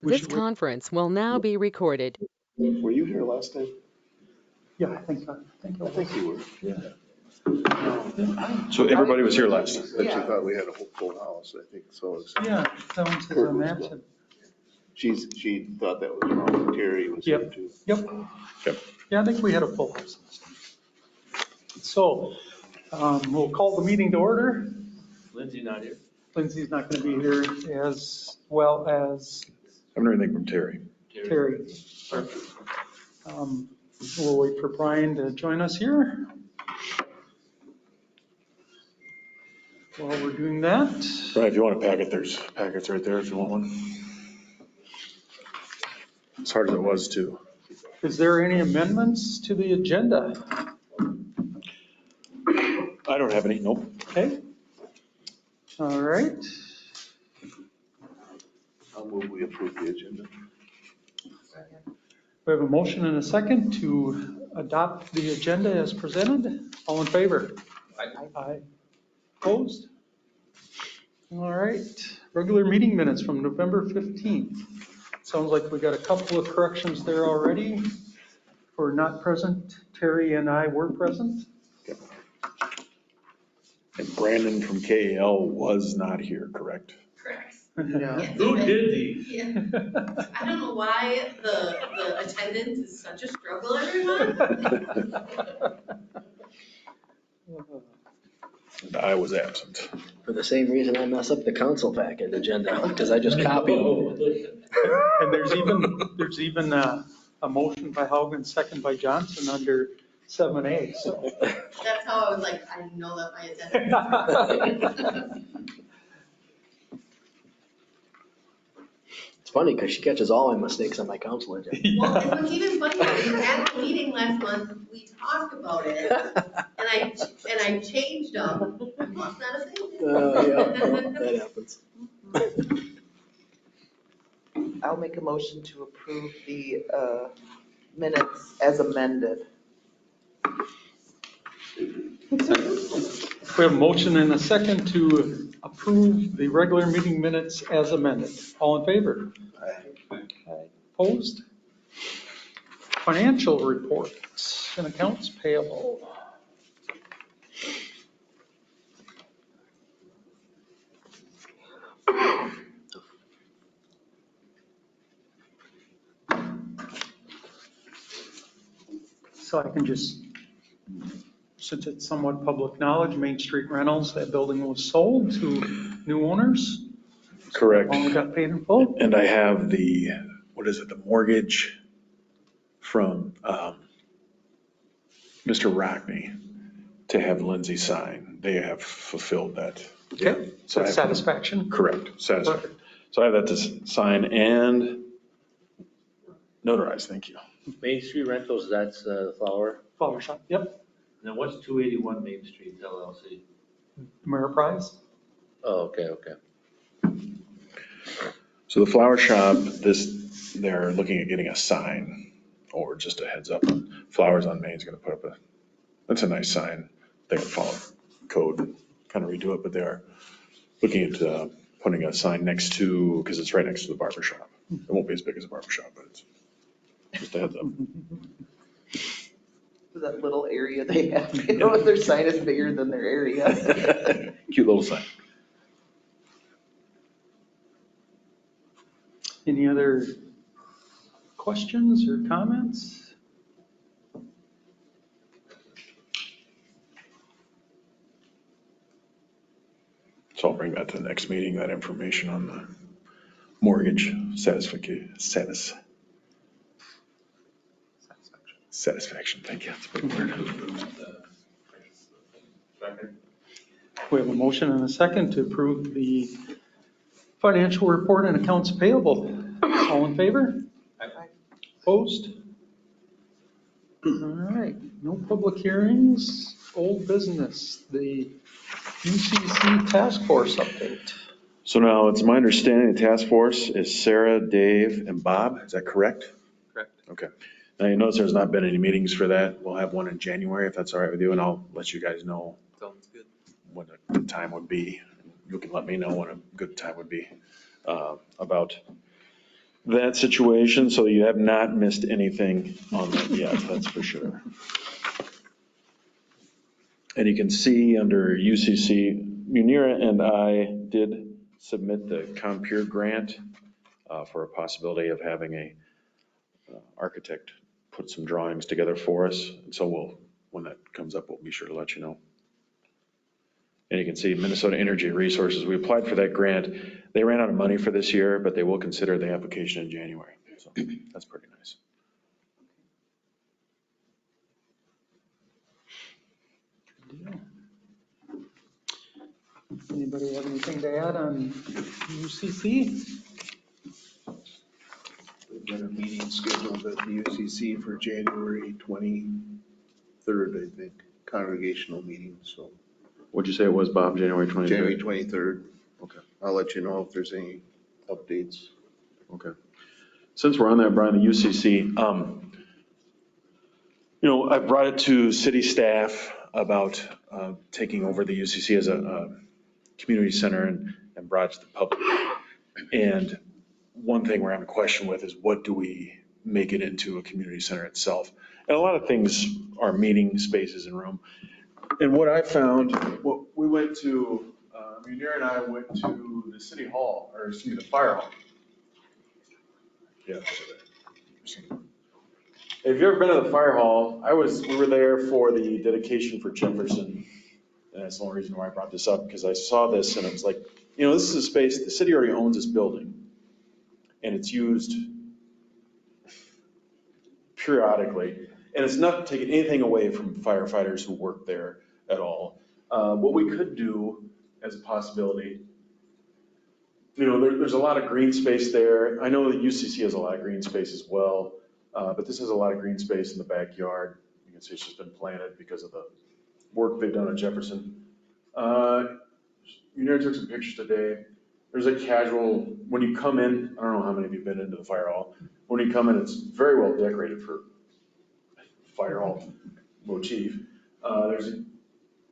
This conference will now be recorded. Were you here last time? Yeah, I think I think you were. Yeah. So everybody was here last time. But you thought we had a whole full house, I think, so. Yeah, someone says I'm absent. She thought that was wrong. Terry was here Yep. too. Yep. Yep. Yeah, I think we had a full house. So we'll call the meeting to order. Lindsay not here. Lindsay's not going to be here, as well as I haven't heard anything from Terry. Terry. We'll wait for Brian to join us here. While we're doing that, Brian, if you want a packet, there's packets right there if you want one. As hard as it was to. is there any amendments to the agenda? I don't have any, nope. Okay. All right. I'll move we approve the agenda. We have a motion and a second to adopt the agenda as presented. All in favor? Aye. Opposed? All right. Regular meeting minutes from November 15th. Sounds like we got a couple of corrections there already. For not present, Terry and I were present. And Brandon from KAL was not here, correct? Correct. No. Who did these? Yeah. I don't know why the attendance is such a struggle every month. And I was absent. For the same reason I mess up the council packet agenda, because I just copied them. And there's even a motion by Haugen, second by Johnson under 7A, so. That's how I was like, I know that my attendance. It's funny because she catches all my mistakes on my council agenda. Well, and what's even funnier is at the meeting last month, we talked about it, and I changed them. Well, it's not a thing. Yeah, that happens. I'll make a motion to approve the minutes as amended. We have a motion and a second to approve the regular meeting minutes as amended. All in favor? Aye. Opposed? Financial reports and accounts payable. So I can just, since it's somewhat public knowledge, Main Street Rentals, that building was sold to new owners. Correct. Only got paid in full. And I have the, what is it, the mortgage from Mr. Rockney to have Lindsay sign. They have fulfilled that. Okay, So I have- satisfaction. Correct, satisfied. So I have that to sign and notarize, thank you. Main Street Rentals, that's the flower. Flower shop, yep. And then what's 281 Main Street LLC? Ameriprise. Oh, okay. So the flower shop, they're looking at getting a sign, or just a heads up. Flowers on Main's gonna put up that's a nice sign. They're gonna follow code and kind of redo it, but they are looking at putting a sign next to, because it's right next to the barber shop. It won't be as big as a barber shop, but it's just a heads up. That little area they have, you know, their sign is bigger than their area. Cute little sign. Any other questions or comments? So I'll bring that to the next meeting, that information on the mortgage satisfaction, thank you, that's a big word. We have a motion and a second to approve the financial report and accounts payable. All in favor? Opposed? All right, no public hearings, old business, the UCC task force update. So now it's my understanding the task force is Sarah, Dave, and Bob, is that correct? Correct. Okay. Now you notice there's not been any meetings for that. We'll have one in January if that's all right with you, and I'll let you guys know Sounds good. when a good time would be. You can let me know when a good time would be about that situation, so you have not missed anything on that yet, that's for sure. And you can see under UCC, Munira and I did submit the Compeer grant for a possibility of having a architect put some drawings together for us. And so when that comes up, we'll be sure to let you know. And you can see Minnesota Energy Resources, we applied for that grant. They ran out of money for this year, but they will consider the application in January. So that's pretty nice. Anybody have anything to add on UCC? We've got a meeting scheduled at the UCC for January 23rd, I think, congregational meeting, so What'd you say it was, Bob, January 23rd? January 23rd. Okay. I'll let you know if there's any updates. Okay. Since we're on that, Brian, the UCC, I brought it to city staff about taking over the UCC as a community center and brought it to the public. And one thing we're having a question with is what do we make it into a community center itself? And a lot of things are meeting spaces and room. And what I found, we went to, Munir and I went to the city hall, or excuse me, the fire hall. Yeah. If you've ever been to the fire hall, we were there for the dedication for Jefferson. And that's the only reason why I brought this up, because I saw this and it was like, this is a space, the city already owns this building. And it's used periodically. And it's not taking anything away from firefighters who work there at all. What we could do as a possibility, there's a lot of green space there. I know that UCC has a lot of green space as well, but this has a lot of green space in the backyard. You can see it's just been planted because of the work they've done at Jefferson. You took some pictures today. There's a casual, when you come in, I don't know how many of you have been into the fire hall. When you come in, it's very well decorated for fire hall motif.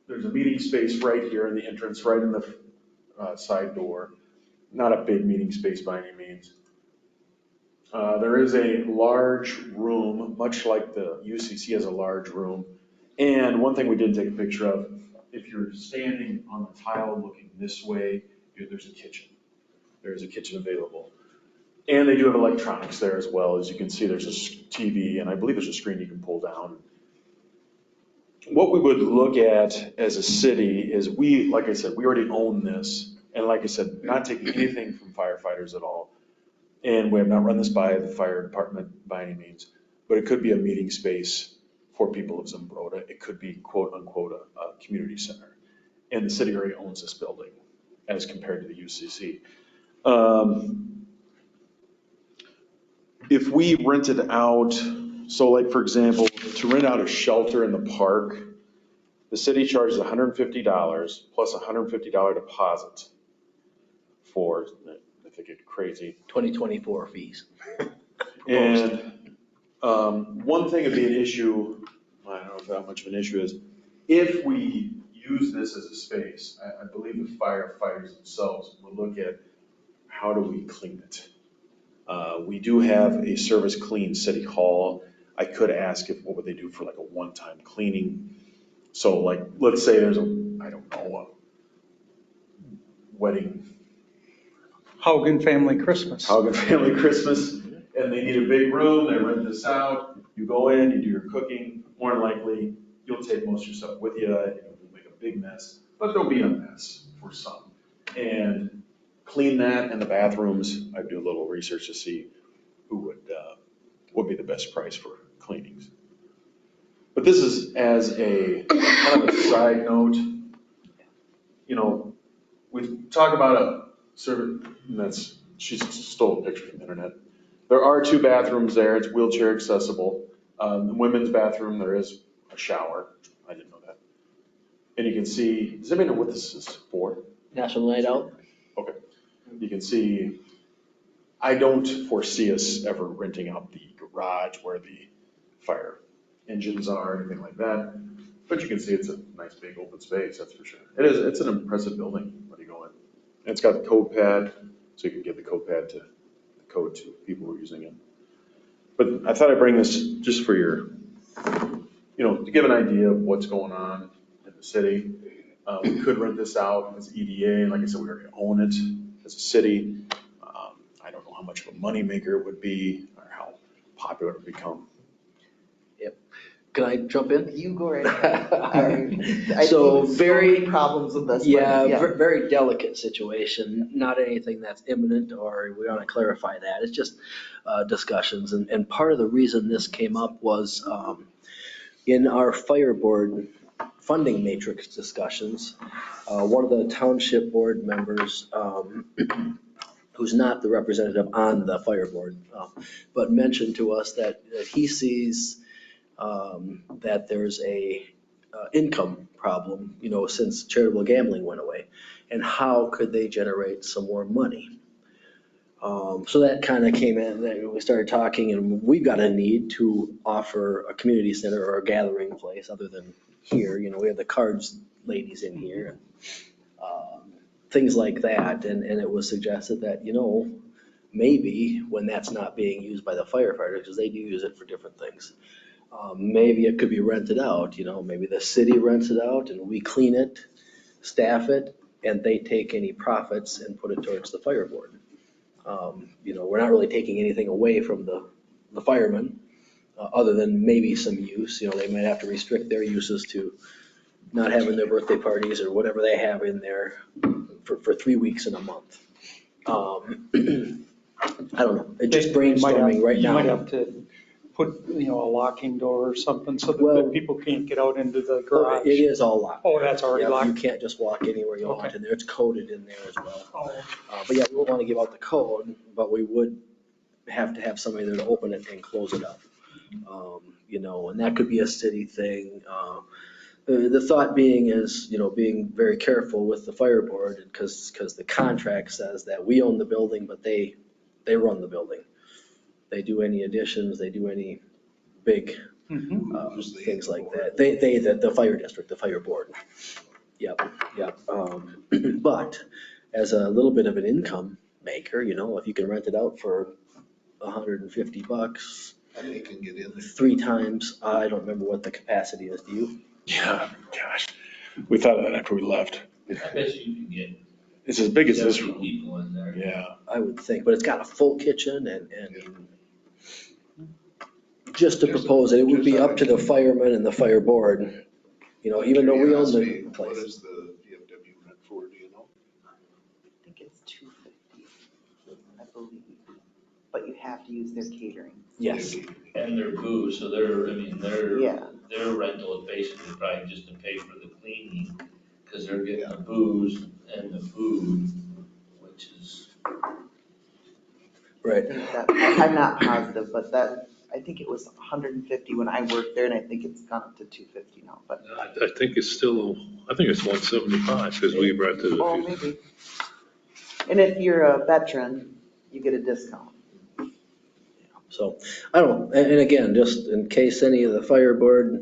There's a meeting space right here in the entrance, right in the side door. Not a big meeting space by any means. There is a large room, much like the UCC has a large room. And one thing we did take a picture of, if you're standing on the tile looking this way, there's a kitchen. There's a kitchen available. And they do have electronics there as well. As you can see, there's a TV, and I believe there's a screen you can pull down. What we would look at as a city is like I said, we already own this. And like I said, not taking anything from firefighters at all. And we have not run this by the fire department by any means, but it could be a meeting space for people of Zumbrota. It could be quote unquote a community center. And the city already owns this building as compared to the UCC. If we rented out, so like for example, to rent out a shelter in the park, the city charges $150 plus a $150 deposit for, if they get crazy. 2024 fees. And one thing would be an issue, I don't know if that much of an issue is, if we use this as a space, I believe the firefighters themselves will look at how do we clean it. We do have a service clean city hall. I could ask what would they do for like a one-time cleaning. So like, let's say there's a wedding. Haugen Family Christmas. Haugen Family Christmas, and they need a big room, they rent this out, you go in, you do your cooking, more than likely, you'll take most of your stuff with you, and you'll make a big mess, but there'll be a mess for some. And clean that and the bathrooms, I do a little research to see who would be the best price for cleanings. But this is as a kind of a side note, we talk about a service, she stole a picture from the internet. There are 2 bathrooms there, it's wheelchair accessible. The women's bathroom, there is a shower, I didn't know that. And you can see, does anybody know what this is for? National Night Out? Okay, you can see, I don't foresee us ever renting out the garage where the fire engines are, anything like that. But you can see it's a nice big open space, that's for sure. It's an impressive building when you go in. And it's got the code pad, so you can give the code pad to the code too. People were using it. But I thought I'd bring this just for your, to give an idea of what's going on in the city. We could rent this out as EDA, and like I said, we already own it as a city. I don't know how much of a moneymaker it would be or how popular it would become. Can I jump in? You go right ahead. I So see very- many problems with this. Yeah, but very delicate situation, not anything that's imminent or we want to clarify that. It's just discussions. And part of the reason this came up was in our fire board funding matrix discussions, one of the township board members, who's not the representative on the fire board, but mentioned to us that he sees that there's a income problem, since charitable gambling went away, and how could they generate some more money? So that kind of came in, that we started talking, and we've got a need to offer a community center or a gathering place other than here. We have the cards ladies in here, things like that, and it was suggested that, maybe when that's not being used by the firefighters, because they do use it for different things, maybe it could be rented out, maybe the city rents it out and we clean it, staff it, and they take any profits and put it towards the fire board. We're not really taking anything away from the firemen, other than maybe some use. They might have to restrict their uses to not having their birthday parties or whatever they have in there for 3 weeks in a month. I don't know, it's just brainstorming right now. You might have to put, a locking door or something so Well- that people can't get out into the garage. It is all locked. Oh, that's already Yeah, you locked? can't just walk anywhere you want Okay. in there. It's coded in there as well. Oh, But yeah, we won't want to give out the code, but we would have to have somebody there to open it and close it up. And that could be a city thing. The thought being is, being very careful with the fire board, because the contract says that we own the building, but they run the building. They do any additions, they do any big mhm. things like that. The fire district, the fire board. Yep. But as a little bit of an income maker, if you can rent it out for $150, And they can get in there. 3 times, I don't remember what the capacity is, do you? Yeah, gosh, we thought of that after we left. I bet you can get It's as big as this 70 room. people in there. Yeah. I would think, but it's got a full kitchen and just to propose it, it would be up to the firemen and the fire board, even though we own the Curiosity, what place. is the VFW rent for, do you know? I think it's $250, I believe, but you have to use their catering. Yes. And their booze, so Yeah. their rental is basically probably just to pay for the cleaning, because they're getting the booze and the food, which is, Right. I'm not positive, but I think it was 150 when I worked there, and I think it's gone up to 250 now, but, I think it's still, I think it's 175 because we rented oh, it. maybe. And if you're a veteran, you get a discount. So, I don't know, and again, just in case any of the fire board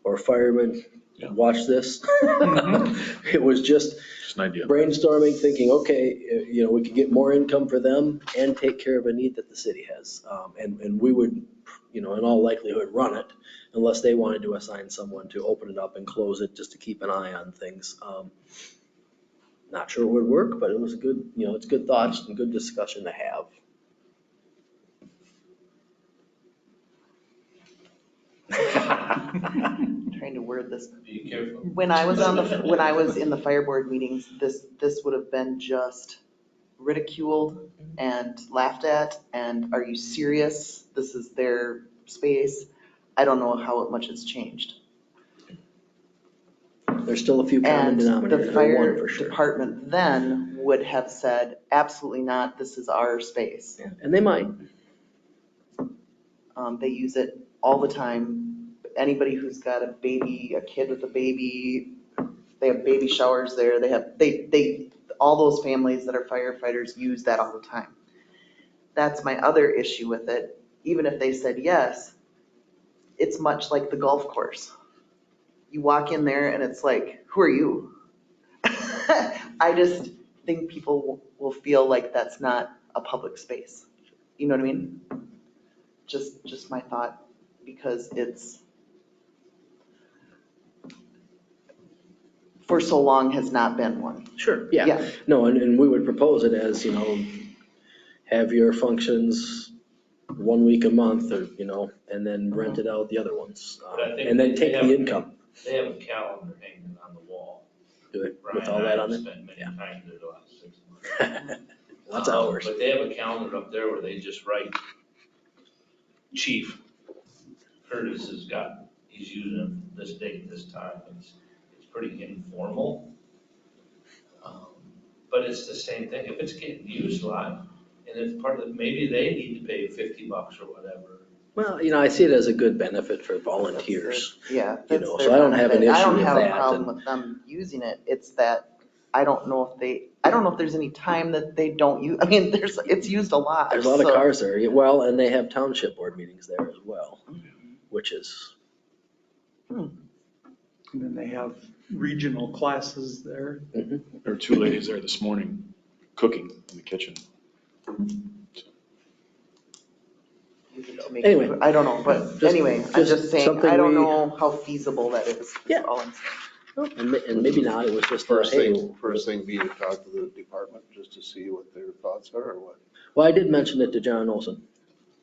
or firemen watch this, it was just Just an idea. brainstorming, thinking, okay, we could get more income for them and take care of a need that the city has. And we would, in all likelihood, run it unless they wanted to assign someone to open it up and close it just to keep an eye on things. Not sure it would work, but it was it's good thoughts and good discussion to have. Trying to word this. be careful. When I was in the fire board meetings, this would have been just ridiculed and laughed at, and are you serious? This is their space. I don't know how much it's changed. There's still a few common And denominators, the or one fire for sure. department then would have said, absolutely not, this is our space. Yeah, and they might. They use it all the time. Anybody who's got a kid with a baby, they have baby showers there. All those families that are firefighters use that all the time. That's my other issue with it. Even if they said yes, it's much like the golf course. You walk in there and it's like, who are you? I just think people will feel like that's not a public space. You know what I mean? Just my thought, because it's, for so long has not been one. Sure, yeah. Yeah. No, and we would propose it as, have your functions 1 week a month or, and then rent it out the other ones. But I think And then they take have- the income. They have a calendar hanging on the wall. Do it Brian with all and I that have on it. spent many Yeah. times there the last 6 months. Lots of hours. But they have a calendar up there where they just write, Chief Curtis he's using this date, this time. It's pretty informal. But it's the same thing. If it's getting used a lot, and it's part of, maybe they need to pay $50 or whatever. Well, I see it as a good benefit for volunteers. Yeah. You that's know, their so I don't have an benefit. I issue don't with have a that, problem and- with them using it. It's that I don't know if there's any time that they don't use, I mean, it's used a lot. There's a lot of so- cars there. Well, and they have township board meetings there as well, which is, And then they have regional classes there. There were 2 ladies there this morning cooking in the kitchen. Use it to make Anyway. food. I don't know, but Just- anyway, I'm just just saying, something I don't we- know how feasible that is. Yeah. All I'm saying. and maybe not, it was just, First hey. thing be to talk to the department just to see what their thoughts are or what? Well, I did mention it to John Olson,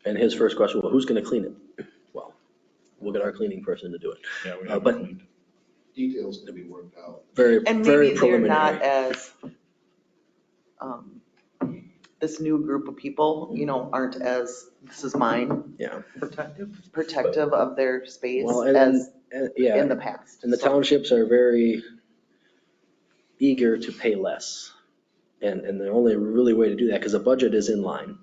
and his first question, well, who's gonna clean it? Well, we'll get our cleaning person to do it. Yeah, we Uh, haven't but- cleaned. Details to be worked out. Very, And very maybe they're not preliminary. as, this new group of people, aren't as, this is mine, Yeah. protective of their space Well, as yeah, in the past. and the So- townships are very eager to pay less. And the only really way to do that, because the budget is in line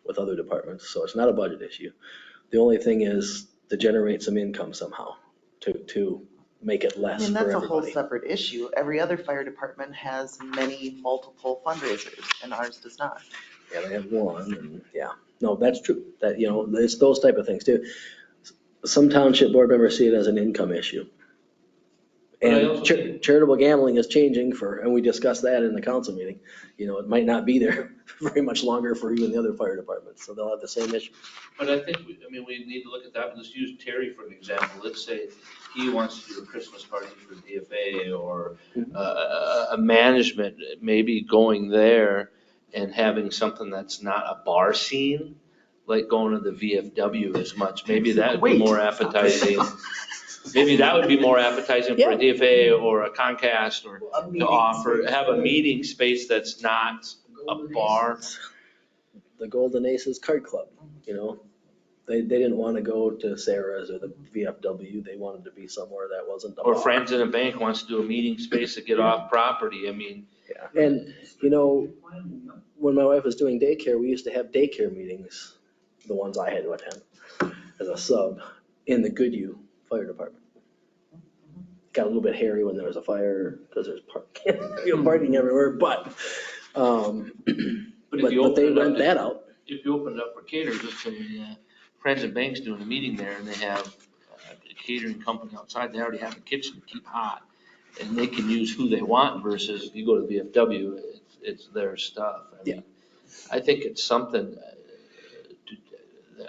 with other departments, so it's not a budget issue. The only thing is to generate some income somehow, to make it I less mean, for that's a whole everybody. separate issue. Every other fire department has multiple fundraisers, and ours does not. Yeah, they have one, and yeah, no, that's true, that, it's those type of things too. Some township board members see it as an income issue. But I And also think- charitable gambling is changing and we discussed that in the council meeting. It might not be there very much longer for even the other fire departments, so they'll have the same issue. But I think, we need to look at that. Let's use Terry for an example. Let's say he wants to do a Christmas party for DFA or a management, maybe going there and having something that's not a bar scene, like going to the VFW as much. Maybe that would be more appetizing. Maybe that would be more appetizing for a DFA or a Comcast or have a meeting space that's not a bar. The Golden Aces Card Club, they didn't want to go to Sarah's or the VFW, they wanted to be somewhere that wasn't a bar. Or Friends in a Bank wants to do a meeting space to get off property. Yeah, and, when my wife was doing daycare, we used to have daycare meetings, the ones I had to attend, as a sub, in the Goodhue Fire Department. Got a little bit hairy when there was a fire, because there's parking everywhere, but But if you but they open it up, rent that out. if you open it up for caterers, let's say Friends and Banks doing a meeting there and they have a catering company outside, they already have a kitchen to keep hot. And they can use who they want versus if you go to VFW, it's their stuff. I think it's something that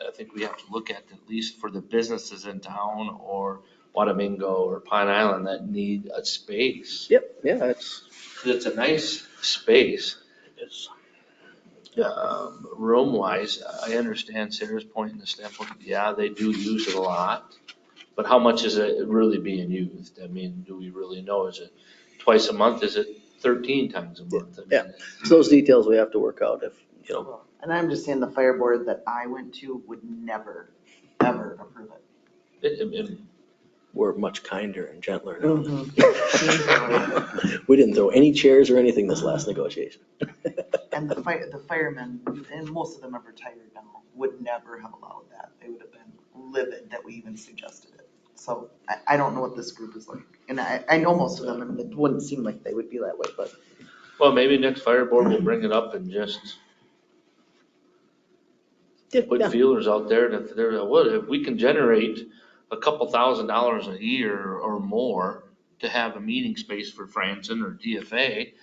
I think we have to look at least for the businesses in town or Wadamingo or Pine Island that need a space. Yep, yeah, It's a nice space. Room-wise, I understand Sarah's point in the standpoint, yeah, they do use it a lot, but how much is it really being used? Do we really know? Is it twice a month? Is it 13 times a month? Yeah. So those details we have to work out if, And I'm just saying the fire board that I went to would never, ever approve it. we're much kinder and gentler now. We didn't throw any chairs or anything this last negotiation. And the firemen, and most of them are retired now, would never have allowed that. They would have been livid that we even suggested it. So I don't know what this group is like. And I know most of them, and it wouldn't seem like they would be that way, but. Well, maybe next fire board will bring it up and just put Yeah. feelers out there. And if we can generate a couple $1,000s a year or more to have a meeting space for Franson or DFA,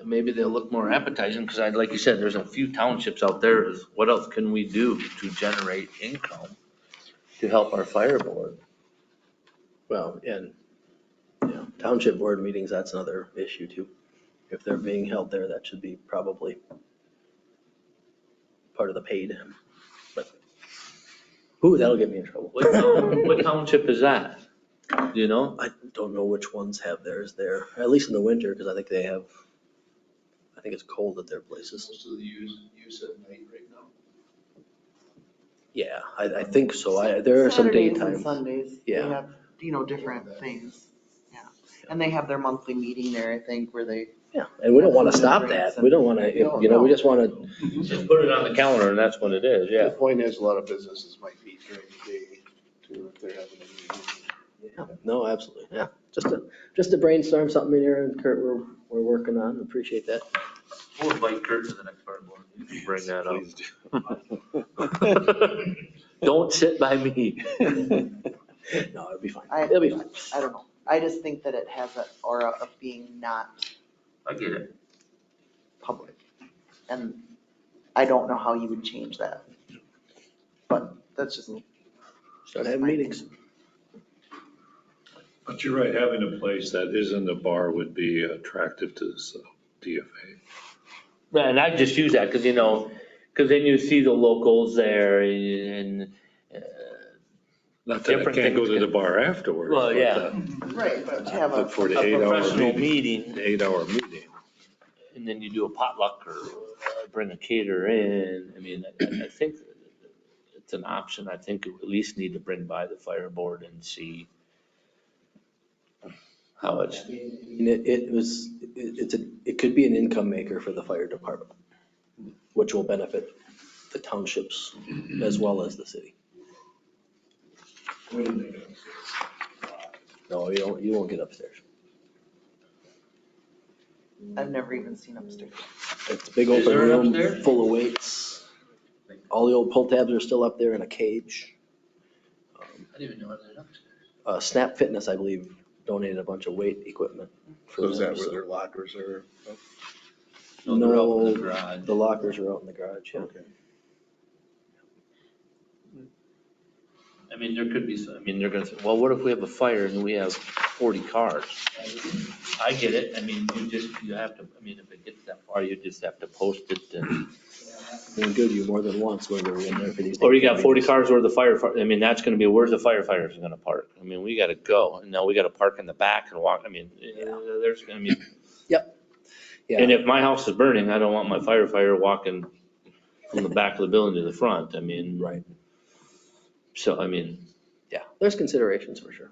maybe they'll look more appetizing, because like you said, there's a few townships out there. What else can we do to generate income to help our fire board? Well, and, township board meetings, that's another issue too. If they're being held there, that should be probably part of the paid, but, that'll get me in trouble. What township is that? Do you know? I don't know which ones have theirs there, at least in the winter, because I think it's cold at their places. Most of the use at night right now. Yeah, I think so. There are some Saturdays daytime. and Sundays, they Yeah. have, different things, yeah. And they have their monthly meeting there, I think, where they, Yeah, and we don't want to stop that. We don't want to, we just want to, Just put it on the calendar and that's what it is, The yeah. point is, a lot of businesses might be during the day too, if they're having a meeting. yeah, no, absolutely, yeah. Just to brainstorm something in here, and Kurt, we're working on, appreciate that. We'll invite Kurt to the next fire board. You can bring that up. Please do. Don't sit by me. No, it'll be fine. I It'll be fine. don't know. I just think that it has an aura of being not I get it. public. And I don't know how you would change that. But that's just me. Start having meetings. But you're right, having a place that isn't a bar would be attractive to DFA. Right, and I just use that because, because then you see the locals there and. Not that I Different can't go things to the can- bar afterwards. Well, but, yeah. Right, but to have a, But for the A 8-hour professional meeting. meeting, The 8-hour meeting. and then you do a potluck or bring a caterer in. I mean, I think it's an option. I think you at least need to bring by the fire board and see how it's. And it could be an income maker for the fire department, which will benefit the townships as well as the city. No, you won't get upstairs. I've never even seen upstairs. It's a big Is open there an room upstairs? full of weights. All the old pull tabs are still up there in a cage. I didn't even know it was upstairs. Snap Fitness, I believe, donated a bunch of weight equipment. for So is that them, where so- their lockers are? No, they're out in the No, garage. the lockers are out in the garage, yeah. Okay. I mean, there could be some, I mean, they're gonna say, well, what if we have a fire and we have 40 cars? I get it. I mean, you have to, I mean, if it gets that far, you just have to post it and. I mean, good, you more than once when we were in there for these. Or you got 40 cars where the I mean, that's gonna be, where's the firefighters gonna park? I mean, we gotta go. And now we gotta park in the back and walk. I mean, there's gonna be. Yeah, And if my house is burning, I don't want my firefighter walking from the back of the building to the front. I mean. right, So, I mean, yeah, there's considerations for sure.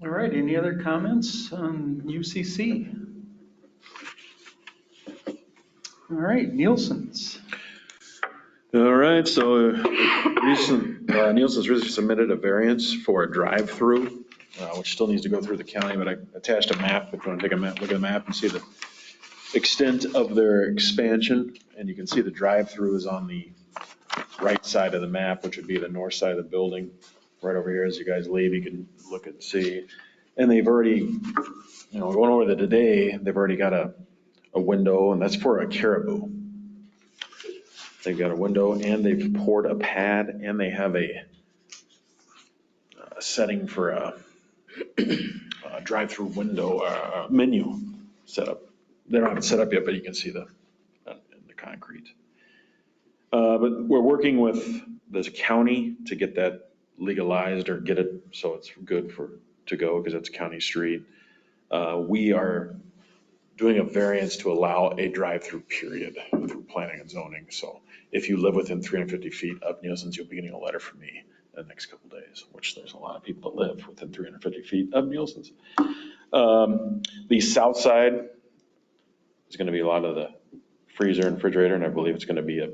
All right, any other comments on UCC? All right, Nielsen's. All right, so Nielsen's recently submitted a variance for a drive-through, which still needs to go through the county, but I attached a map, if you want to take a map, look at the map and see the extent of their expansion. And you can see the drive-through is on the right side of the map, which would be the north side of the building. Right over here, as you guys leave, you can look and see. And they've already, going over the today, they've already got a window, and that's for a caribou. They've got a window, and they've poured a pad, and they have a setting for a drive-through window, menu set up. They don't have it set up yet, but you can see the concrete. But we're working with this county to get that legalized or get it so it's good to go, because it's a county street. We are doing a variance to allow a drive-through period through planning and zoning. So if you live within 350 feet of Nielsen's, you'll be getting a letter from me in the next couple of days, which there's a lot of people that live within 350 feet of Nielsen's. The south side is going to be a lot of the freezer and refrigerator, and I believe it's going to be a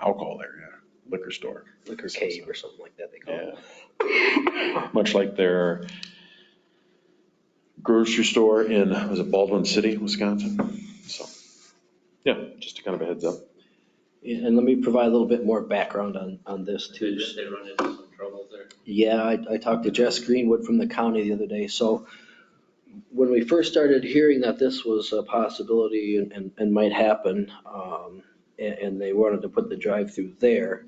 alcohol area, liquor store. Liquor cave or something like that, they call it. Yeah. Much like their grocery store in, was it Baldwin City, Wisconsin? So, yeah, just a kind of a heads up. Yeah, and let me provide a little bit more background on this too. they run into some trouble there? Yeah, I talked to Jess Greenwood from the county the other day. So when we first started hearing that this was a possibility and might happen, and they wanted to put the drive-through there,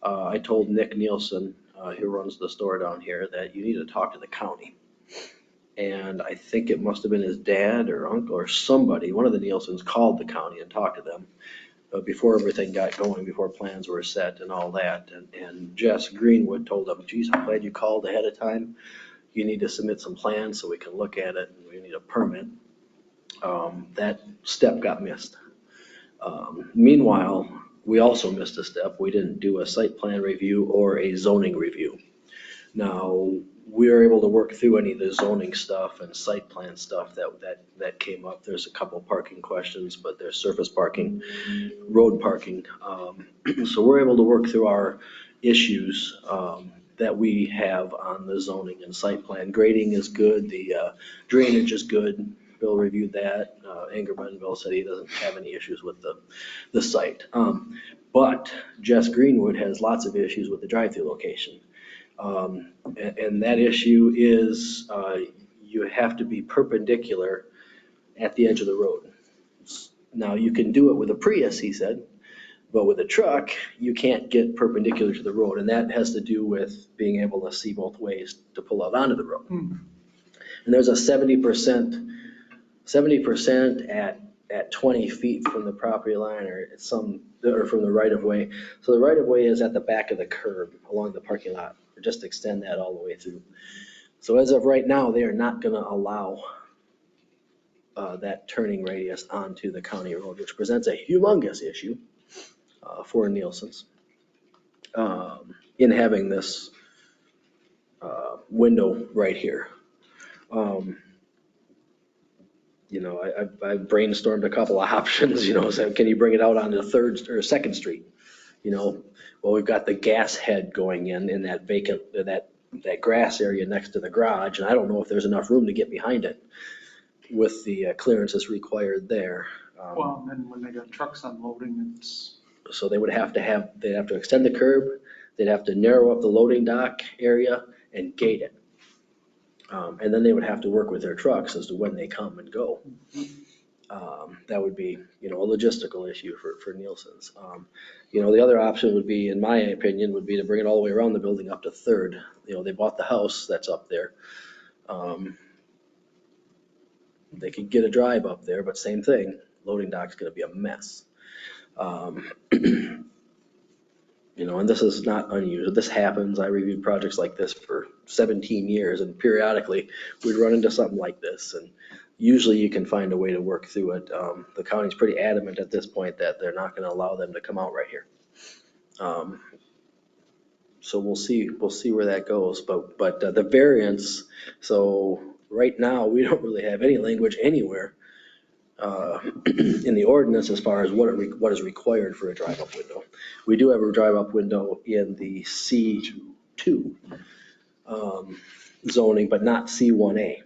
I told Nick Nielsen, who runs the store down here, that you need to talk to the county. And I think it must have been his dad or uncle or somebody, one of the Nielsens, called the county and talked to them before everything got going, before plans were set and all that. And Jess Greenwood told them, geez, I'm glad you called ahead of time. You need to submit some plans so we can look at it, and we need a permit. That step got missed. Meanwhile, we also missed a step. We didn't do a site plan review or a zoning review. Now, we were able to work through any of the zoning stuff and site plan stuff that came up. There's a couple parking questions, but there's surface parking, road parking. So we're able to work through our issues that we have on the zoning and site plan. Grading is good, the drainage is good. Bill reviewed that. Ingerman, Bill said he doesn't have any issues with the site. But Jess Greenwood has lots of issues with the drive-through location. And that issue is you have to be perpendicular at the edge of the road. Now, you can do it with a Prius, he said, but with a truck, you can't get perpendicular to the road. And that has to do with being able to see both ways to pull out onto the road. And there's a 70% at 20 feet from the property line or from the right of way. So the right of way is at the back of the curb along the parking lot. Just extend that all the way through. So as of right now, they are not going to allow that turning radius onto the county road, which presents a humongous issue for Nielsen's in having this window right here. I brainstormed a couple of options, so can you bring it out onto 3rd or 2nd Street? Well, we've got the gas head going in that vacant, that grass area next to the garage, and I don't know if there's enough room to get behind it with the clearances required there. Well, and then when they got trucks unloading, So they'd have to extend the curb, they'd have to narrow up the loading dock area and gate it. And then they would have to work with their trucks as to when they come and go. That would be, a logistical issue for Nielsen's. The other option would be, in my opinion, would be to bring it all the way around the building up to 3rd. They bought the house that's up there. They could get a drive up there, but same thing, loading dock's gonna be a mess. And this is not unusual. This happens. I reviewed projects like this for 17 years, and periodically we'd run into something like this. And usually you can find a way to work through it. The county's pretty adamant at this point that they're not going to allow them to come out right here. So we'll see where that goes. But the variance. So right now we don't really have any language anywhere in the ordinance as far as what is required for a drive-up window. We do have a drive-up window in the C2 zoning, but not C1A.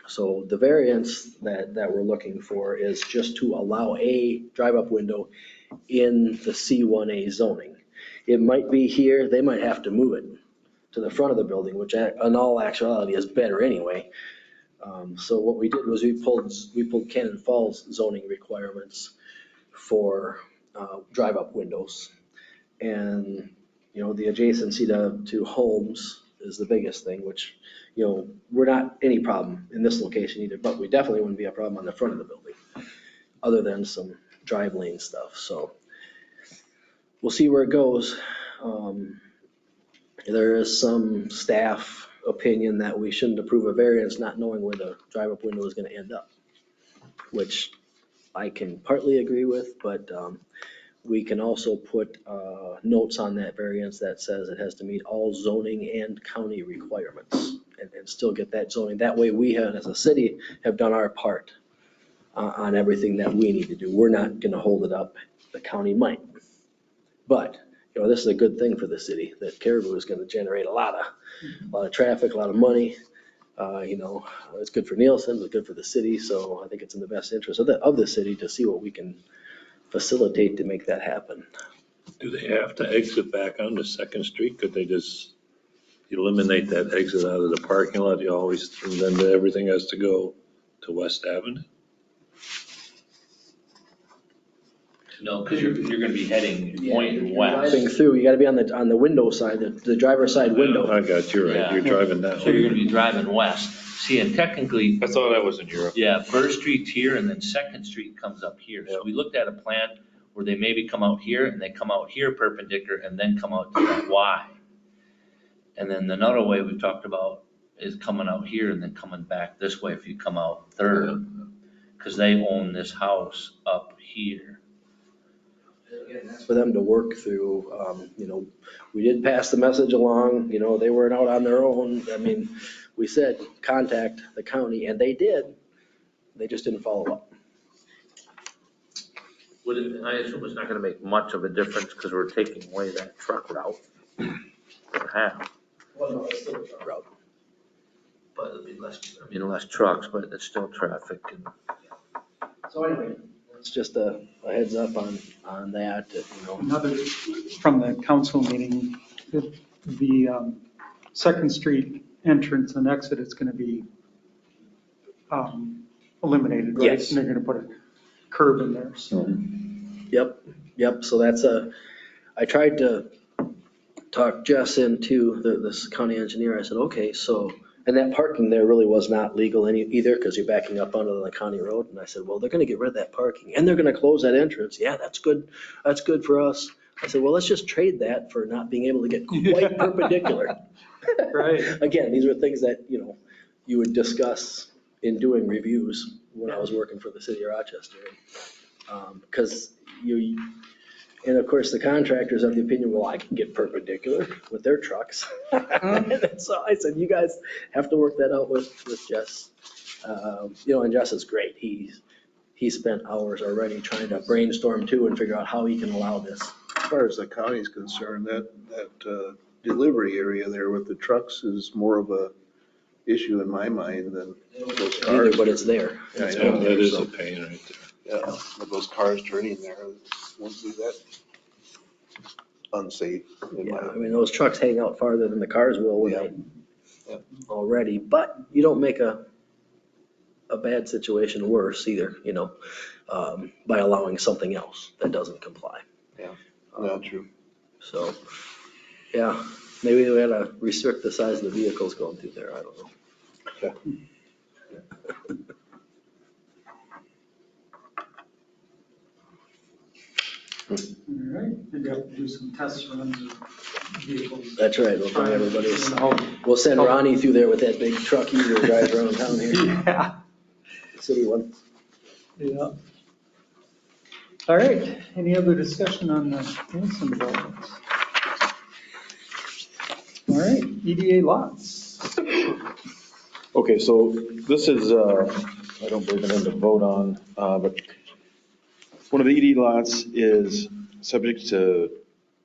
So the variance that we're looking for is just to allow a drive-up window in the C1A zoning. It might be here, they might have to move it to the front of the building, which in all actuality is better anyway. So what we did was we pulled Cannon Falls zoning requirements for drive-up windows. And, the adjacency to homes is the biggest thing, which, we're not any problem in this location either, but we definitely wouldn't be a problem on the front of the building, other than some drive lane stuff. So we'll see where it goes. There is some staff opinion that we shouldn't approve a variance not knowing where the drive-up window is going to end up, which I can partly agree with, but we can also put notes on that variance that says it has to meet all zoning and county requirements and still get that zoning. That way we have, as a city, have done our part on everything that we need to do. We're not going to hold it up. The county might. But, this is a good thing for the city, that Caribou is going to generate a lot of traffic, a lot of money. It's good for Nielsen, it's good for the city. So I think it's in the best interest of the city to see what we can facilitate to make that happen. Do they have to exit back onto Second Street? Could they just eliminate that exit out of the parking lot? You always, and then everything has to go to West Avenue? No, because you're gonna be heading, pointing Driving west. through, you gotta be on the window side, the driver's side window. I got you right. Yeah. You're driving down. So you're gonna be driving west. See, and technically, I thought that was in Europe. yeah, First Street's here and then Second Street comes up here. So we looked at a plan where they maybe come out here and they come out here perpendicular and then come out to that Y. And then another way we've talked about is coming out here and then coming back this way if you come out Third. Because they own this house up here. Again, that's for them to work through. We did pass the message along, they weren't out on their own. I mean, we said, contact the county, and they did. They just didn't follow up. I assume it's not gonna make much of a difference because we're taking away that truck route. Or half, Well, no, it's still a truck route. but it'll be less trucks, but it's still traffic and. So anyway, it's just a heads up on that, Another, from the council meeting, the Second Street entrance and exit is going to be eliminated, right? Yes. And they're going to put a curb in there, so. Yep, so that's I tried to talk Jess into this county engineer. I said, okay, so, and that parking there really was not legal either, because you're backing up onto the county road. And I said, well, they're gonna get rid of that parking and they're gonna close that entrance. Yeah, that's good for us. I said, well, let's just trade that for not being able to get quite perpendicular. Right. Again, these are things that, you would discuss in doing reviews when I was working for the city of Rochester. Because and of course, the contractors have the opinion, well, I can get perpendicular with their trucks. And so I said, you guys have to work that out with Jess. And Jess is great. He spent hours already trying to brainstorm too and figure out how he can allow this. As far as the county's concerned, that delivery area there with the trucks is more of a issue in my mind than those cars. But it's there. Yeah, I Yeah, know. that is a pain right there. Yeah, with those cars turning there, wouldn't be that unsafe. in Yeah, my I mean, those trucks hang out farther than the cars will without already, but you don't make a bad situation worse either, by allowing something else that doesn't comply. Not true. So, yeah, maybe we ought to restrict the size of the vehicles going through there. I don't know. All right, maybe I'll do some test runs of vehicles. That's right. We'll bring everybody. Try and- We'll send Ronnie through there with that big truck he drives around town here, Yeah, the city one. yeah. All right, any other discussion on the Hanson developments? All right, EDA lots. Okay, so this is, I don't believe I need to vote on, but one of the ED lots is subject to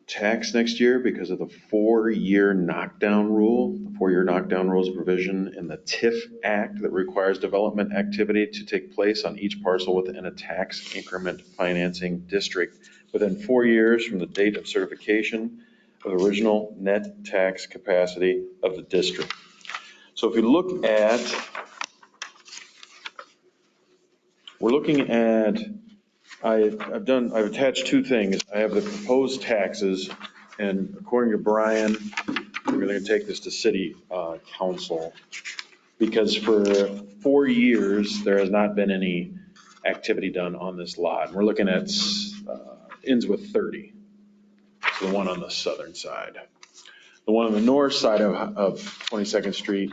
tax next year because of the 4-year knockdown rule. The 4-year knockdown rules provision in the TIF Act that requires development activity to take place on each parcel within a tax increment financing district within 4 years from the date of certification of the original net tax capacity of the district. So if you look at, we're looking at, I've attached two things. I have the proposed taxes, and according to Brian, we're gonna take this to city council. Because for 4 years, there has not been any activity done on this lot. We're looking at, ends with 30. So the one on the southern side. The one on the north side of 22nd Street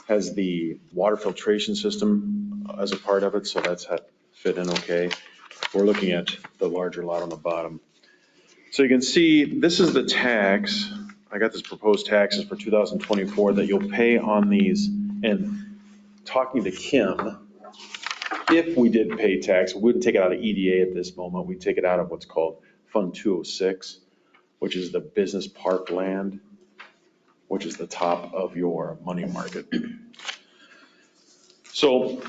has the water filtration system as a part of it, so that's had fit in okay. We're looking at the larger lot on the bottom. So you can see, this is the tax. I got this proposed taxes for 2024 that you'll pay on these. And talking to Kim, if we did pay tax, we wouldn't take it out of EDA at this moment. We'd take it out of what's called Fund 206, which is the business park land, which is the top of your money market. So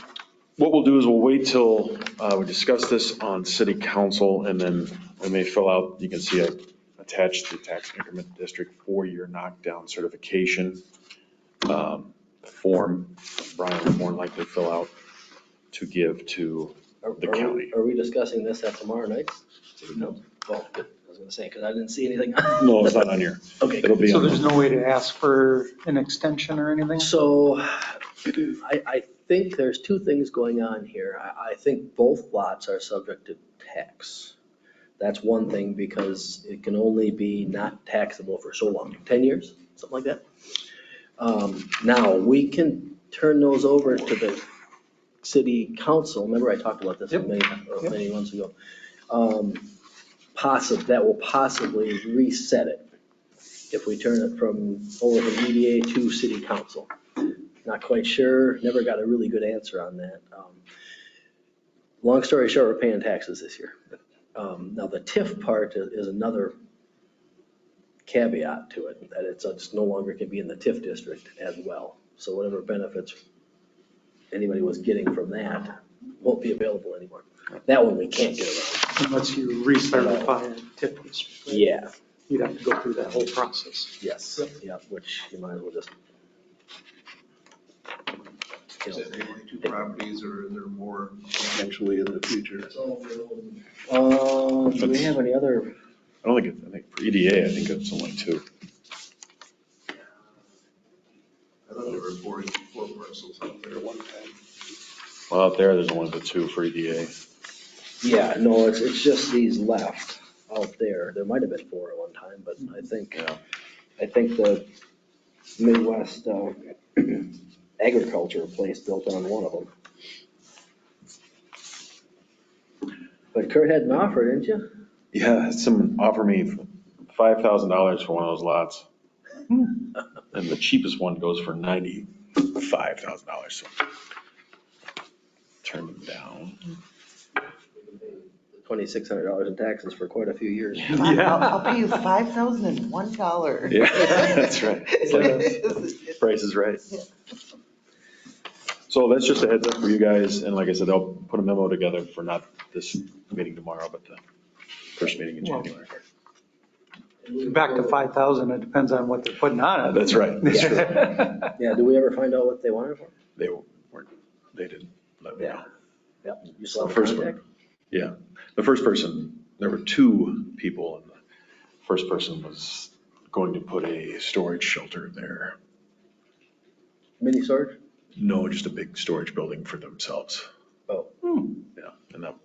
what we'll do is we'll wait till we discuss this on city council, and then we may fill out, you can see attached to the tax increment district 4-year knockdown certification form. Brian would more than likely fill out to give to the county. Are we discussing this at tomorrow night? No. Oh, good. I was gonna say, because I didn't see anything. No, it's not on here. Okay. It'll be So on. there's no way to ask for an extension or anything? So I think there's two things going on here. I think both lots are subject to tax. That's one thing because it can only be not taxable for so long, 10 years, something like that. Now, we can turn those over to the city council. Remember I talked about this many months ago. That will possibly reset it if we turn it over from EDA to city council. Not quite sure, never got a really good answer on that. Long story short, we're paying taxes this year. Now, the TIF part is another caveat to it, that it's no longer can be in the TIF district as well. So whatever benefits anybody was getting from that won't be available anymore. That one we can't get around. Unless you recertify a TIF district. Right? Yeah, You'd have to go through that whole process. yes, yeah, which you might as well just. Is it only 2 properties or are there more potentially in the future? Do we have any other? I think for EDA, I think it's only 2. I thought there were 4 parcels out there at one time. Well, out there's only the 2 for EDA. Yeah, no, it's just these left out there. There might have been 4 at one time, but I think the Midwest agriculture place built on one of them. But Kurt had an offer, didn't you? Yeah, someone offered me $5,000 for one of those lots. And the cheapest one goes for $95,000, so turned them down. $2,600 in taxes for quite a few years. I'll pay you $5,001. Yeah, that's right. Price is right. Yeah. So that's just a heads up for you guys, and like I said, I'll put a memo together for not this meeting tomorrow, but the first meeting in January. Back to 5,000, it depends on what they're putting on it. That's right, that's true. Yeah, did we ever find out what they wanted for? They didn't let me know. Yep. You saw the First contact? one. Yeah, the first person, there were 2 people, and the first person was going to put a storage shelter there. Mini storage? No, just a big storage building for themselves. Oh. Yeah, and that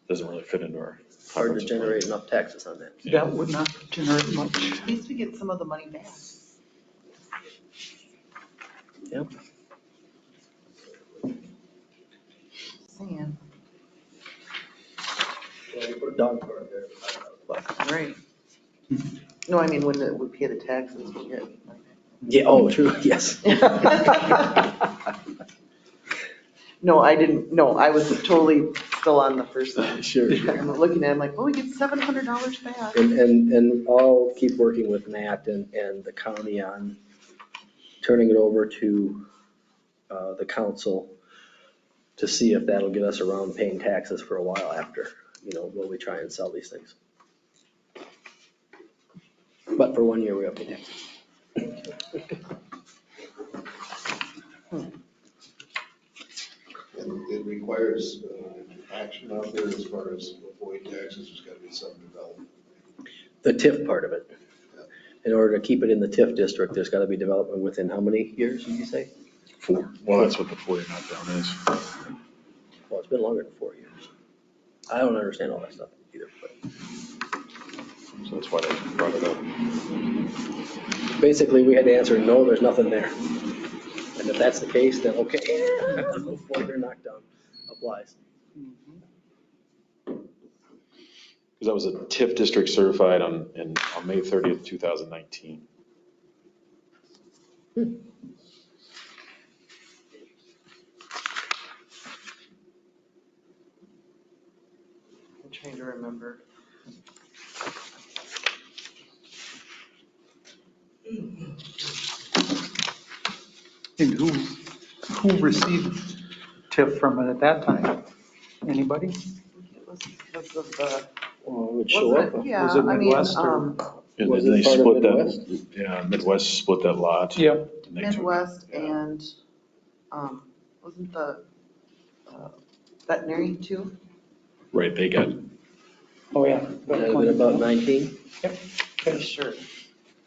doesn't really fit into our. Hard to generate enough taxes on that. That would not generate much. At least we get some of the money back. Yep. Saying, Dog park there. right. No, I mean, when we pay the taxes, we get money back. Yeah, oh, true, yes. No, I didn't, no, I was totally still on the first one. Sure, sure. I'm looking at it, I'm like, oh, we get $700 back. And I'll keep working with Matt and the county on turning it over to the council to see if that'll get us around paying taxes for a while after, when we try and sell these things. But for 1 year, we have to pay taxes. And it requires action out there as far as avoid taxes, there's got to be some development. The TIF part of it. In order to keep it in the TIF district, there's got to be development within how many years, did you say? 4. Well, that's what the 4-year knockdown is. Well, it's been longer than 4 years. I don't understand all that stuff either, but So that's why I brought it up. basically we had to answer, no, there's nothing there. And if that's the case, then okay, the 4-year knockdown applies. Because I was a TIF district certified on May 30th, 2019. I'm trying to remember. And who received TIF from it at that time? Anybody? It was because of the Well, it would show up. Wasn't it? Yeah, Was it I mean, Midwest or- And Was then it they part of split Midwest? that, yeah, Midwest split that lot. Yep. and they took it. Midwest Yeah. and, wasn't the veterinary too? Right, they got, Oh, yeah. That have been about 19? Pretty sure.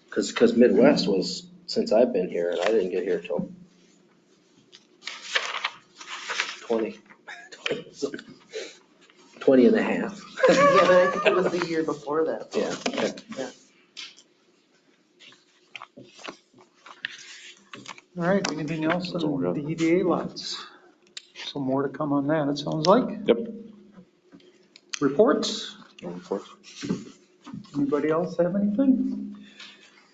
Because Midwest was, since I've been here, and I didn't get here till 20, 20 and a half. Yeah, but I think it was the year before that. though. Yeah, okay. Yeah. All right, anything else That's all we on got. the EDA lots? So more to come on that, it sounds like. yep. Reports? No reports. Anybody else have anything?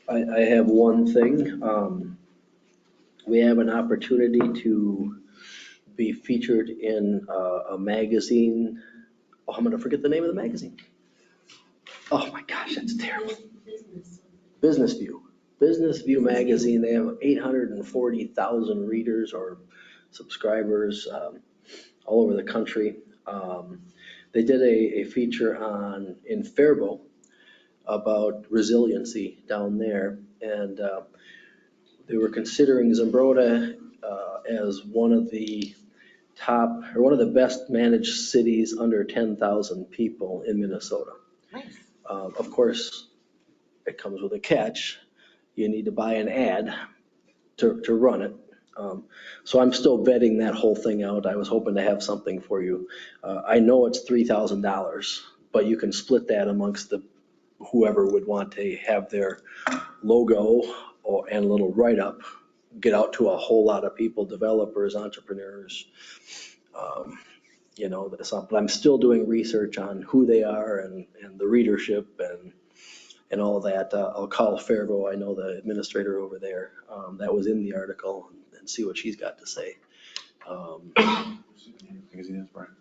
I have one thing. We have an opportunity to be featured in a magazine. Oh, I'm gonna forget the name of the magazine. Oh my gosh, that's terrible. Business View. Business View magazine, they have 840,000 readers or subscribers all over the country. They did a feature in Faribault about resiliency down there, and they were considering Zumbrota as one of the top, or one of the best managed cities under 10,000 people in Minnesota. Nice. Of course, it comes with a catch. You need to buy an ad to run it. So I'm still vetting that whole thing out. I was hoping to have something for you. I know it's $3,000, but you can split that amongst whoever would want to have their logo and a little write-up get out to a whole lot of people, developers, entrepreneurs. But I'm still doing research on who they are and the readership and all that. I'll call Faribault, I know the administrator over there, that was in the article, and see what she's got to say. Magazine is, Brian?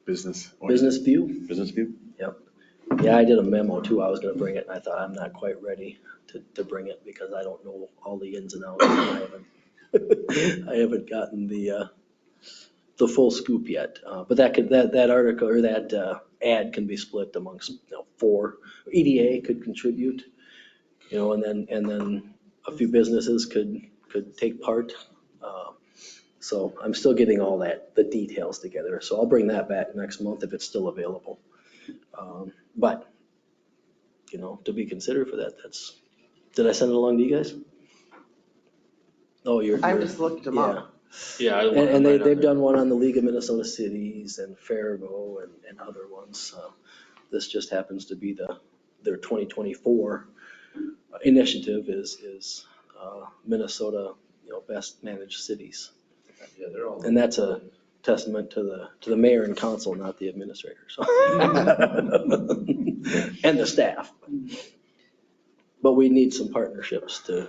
Business. Business View? Business View? Yep. Yeah, I did a memo too. I was gonna bring it, and I thought I'm not quite ready to bring it because I don't know all the ins and outs. I haven't gotten the full scoop yet. But that article or that ad can be split amongst 4. EDA could contribute, and then a few businesses could take part. So I'm still getting all the details together. So I'll bring that back next month if it's still available. But to be considered for that, did I send it along to you guys? Oh, I just looked them up. Yeah. And they've done one on the League of Minnesota Cities and Faribault and other ones. This just happens to be their 2024 initiative is Minnesota, best managed cities. Yeah, they're all. And that's a testament to the mayor and council, not the administrator, so. And the staff. But we need some partnerships to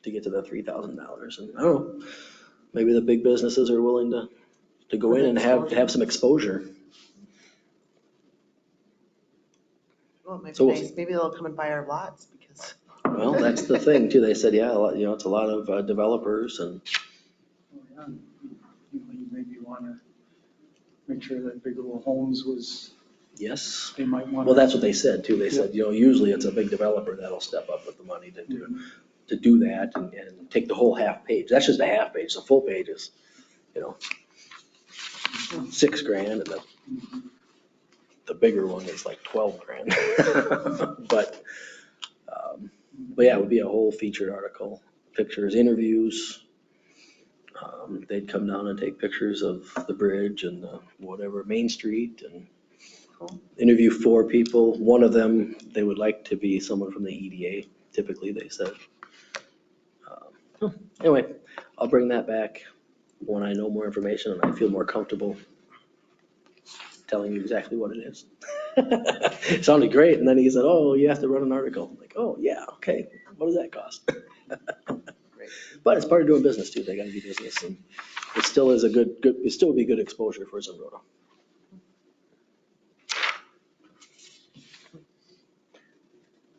get to the $3,000. And I don't know, maybe the big businesses are willing to go in and have some exposure. Well, it might So be we'll nice. see. Maybe they'll come and buy our lots because. Well, that's the thing too. They said, yeah, it's a lot of developers and. Oh, yeah. You maybe want to make sure that Big Little Homes was, Yes. they might want to. Well, that's what they said too. They said, usually it's a big developer that'll step up with the money to do that and take the whole half page. That's just a half page. The full page is, $6,000 and the bigger one is like $12,000. But yeah, it would be a whole featured article, pictures, interviews. They'd come down and take pictures of the bridge and whatever, Main Street, and interview 4 people. One of them, they would like to be someone from the EDA, typically, they said. Anyway, I'll bring that back when I know more information and I feel more comfortable telling you exactly what it is. It sounded great, and then he said, oh, you have to run an article. I'm like, oh, yeah, okay, what does that cost? But it's part of doing business too, they gotta do business, and it still is it still would be good exposure for Zumbrota.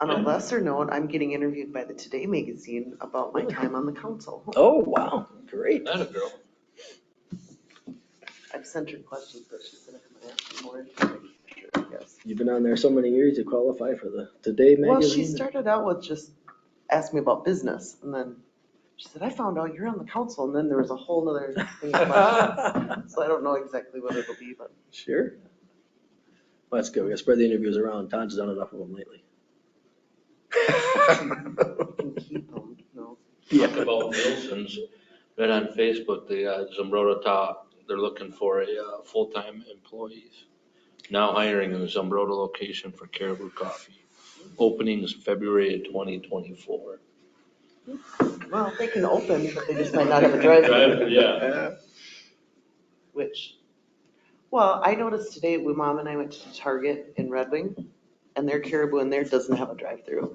On a lesser note, I'm getting interviewed by the Today magazine about my time on the council. Oh, wow, great. Not a girl. I've sent her questions, but she's gonna come and ask me more information, I guess. You've been on there so many years, you qualify for the Today Well, she magazine. started out with just ask me about business, and then she said, I found out you're on the council, and then there was a whole nother thing about. So I don't know exactly what it'll be, but. Sure. Well, that's good. We gotta spread the interviews around. Todd's done enough of them lately. Can keep them, no. Talk about Nilsson's, right on Facebook, the Zumbrota Top, they're looking for a full-time employees. Now hiring in the Zumbrota location for Caribou Coffee. Opening is February of 2024. Well, they can open, but they just might not have a drive-through. Yeah. Which, well, I noticed today when Mom and I went to Target in Red Wing, and their Caribou in there doesn't have a drive-through.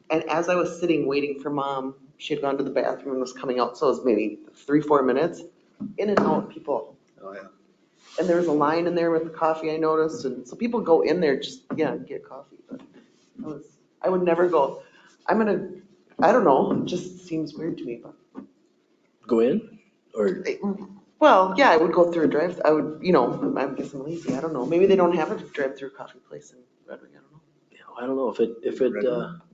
And as I was sitting waiting for Mom, she had gone to the bathroom and was coming out, so it was maybe 3-4 minutes, in and out people. Oh, yeah. And there was a line in there with the coffee, I noticed, and so people go in there just, yeah, and get coffee, but I would never go, I don't know, it just seems weird to me, but. Go in or? Well, yeah, I would go through a drive, I would, I guess I'm lazy, I don't know, maybe they don't have a drive-through coffee place in Red Wing, I don't know. I don't know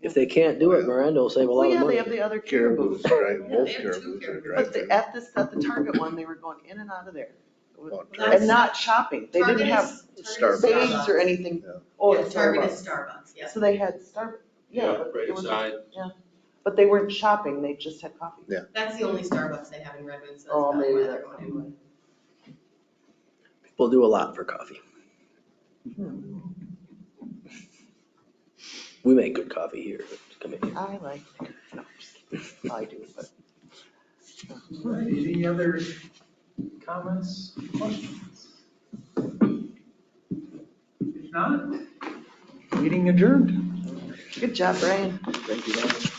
if they can't do it, Miranda will save a lot Well, of yeah, money. they have the other Caribous. Drive, both they have Caribous two are But drive-through. at the Target one, they were going in and out of there. Oh, And not shopping, they didn't have Starbucks. bags or anything. Yeah. Oh, Yeah, the Target is Starbucks. Starbucks, yeah. So they had yeah, but Right it was, side. but they weren't shopping, they just had coffee. Yeah. That's the only Starbucks they have in Red Wing, so that's Oh, probably maybe why they're that's going anyway. People do a lot for coffee. We make good coffee here. Come in. I like, no, just kidding. I do, but. All right, any other comments, questions? If not, meeting adjourned. Good job, Brian. Thank you.